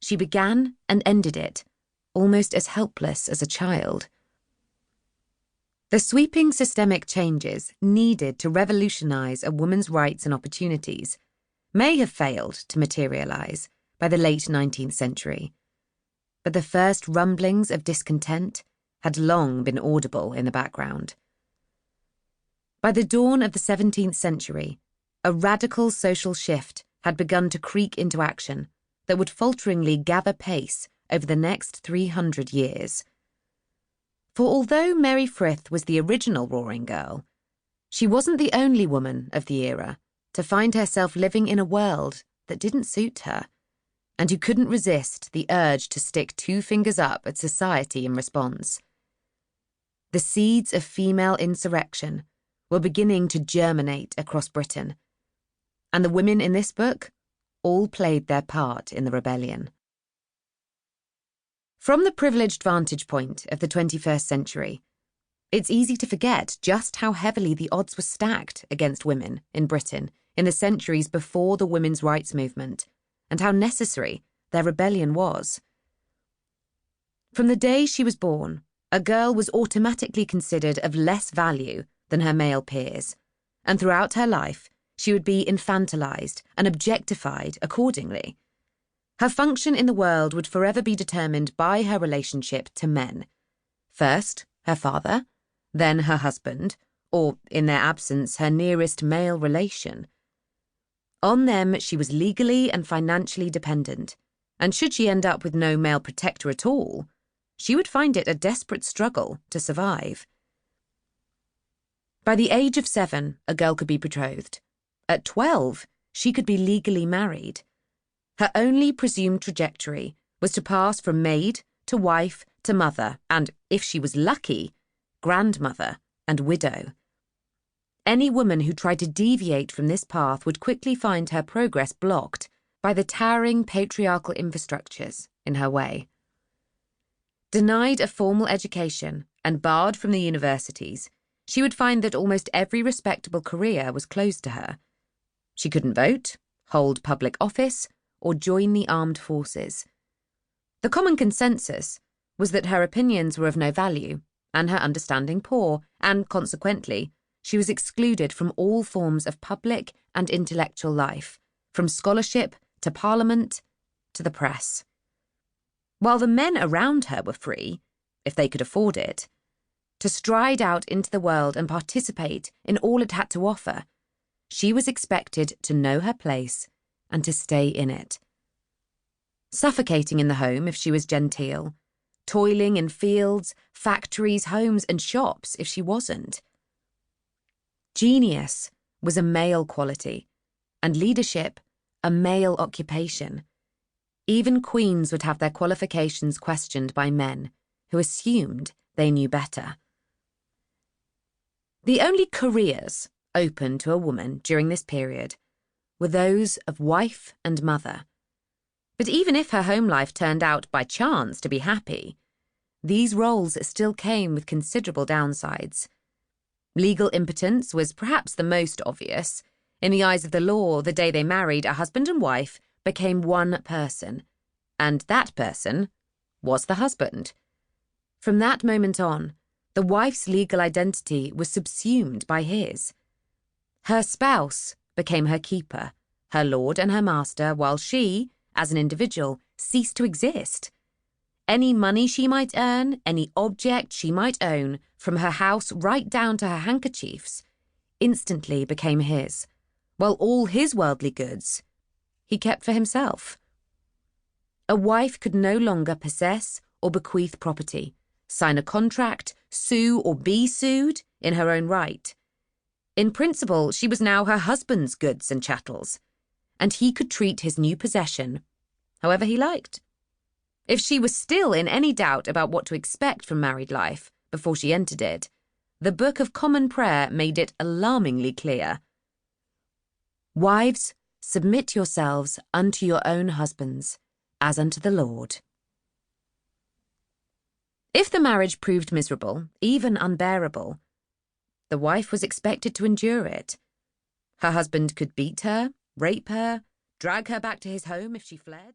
she began and ended it, almost as helpless as a child. The sweeping systemic changes needed to revolutionize a woman's rights and opportunities may have failed to materialize by the late 19th century, but the first rumblings of discontent had long been audible in the background. By the dawn of the 17th century, a radical social shift had begun to creak into action that would falteringly gather pace over the next 300 years. For although Mary Frith was the original Roaring Girl, she wasn't the only woman of the era to find herself living in a world that didn't suit her, and who couldn't resist the urge to stick two fingers up at society in response. The seeds of female insurrection were beginning to germinate across Britain, and the women in this book all played their part in the rebellion. From the privileged vantage point of the 21st century, it's easy to forget just how heavily the odds were stacked against women in Britain in the centuries before the women's rights movement, and how necessary their rebellion was. From the day she was born, a girl was automatically considered of less value than her male peers, and throughout her life, she would be infantilized and objectified accordingly. Her function in the world would forever be determined by her relationship to men. First, her father, then her husband, or, in their absence, her nearest male relation. On them, she was legally and financially dependent, and should she end up with no male protector at all, she would find it a desperate struggle to survive. By the age of 7, a girl could be betrothed. At 12, she could be legally married. Her only presumed trajectory was to pass from maid to wife to mother and, if she was lucky, grandmother and widow. Any woman who tried to deviate from this path would quickly find her progress blocked by the towering patriarchal infrastructures in her way. Denied a formal education and barred from the universities, she would find that almost every respectable career was closed to her. She couldn't vote, hold public office, or join the armed forces. The common consensus was that her opinions were of no value and her understanding poor, and consequently, she was excluded from all forms of public and intellectual life, from scholarship to parliament to the press. While the men around her were free, if they could afford it, to stride out into the world and participate in all it had to offer, she was expected to know her place and to stay in it. Suffocating in the home if she was genteel, toiling in fields, factories, homes, and shops if she wasn't. Genius was a male quality, and leadership a male occupation. Even queens would have their qualifications questioned by men who assumed they knew better. The only careers open to a woman during this period were those of wife and mother. But even if her home life turned out by chance to be happy, these roles still came with considerable downsides. Legal impotence was perhaps the most obvious. In the eyes of the law, the day they married, a husband and wife became one person, and that person was the husband. From that moment on, the wife's legal identity was subsumed by his. Her spouse became her keeper, her lord and her master, while she, as an individual, ceased to exist. Any money she might earn, any object she might own, from her house right down to her handkerchiefs, instantly became his, while all his worldly goods he kept for himself. A wife could no longer possess or bequeath property, sign a contract, sue or be sued in her own right. In principle, she was now her husband's goods and chattels, and he could treat his new possession however he liked. If she was still in any doubt about what to expect from married life before she entered it, the Book of Common Prayer made it alarmingly clear. Wives, submit yourselves unto your own husbands, as unto the Lord. If the marriage proved miserable, even unbearable, the wife was expected to endure it. Her husband could beat her, rape her, drag her back to his home if she fled.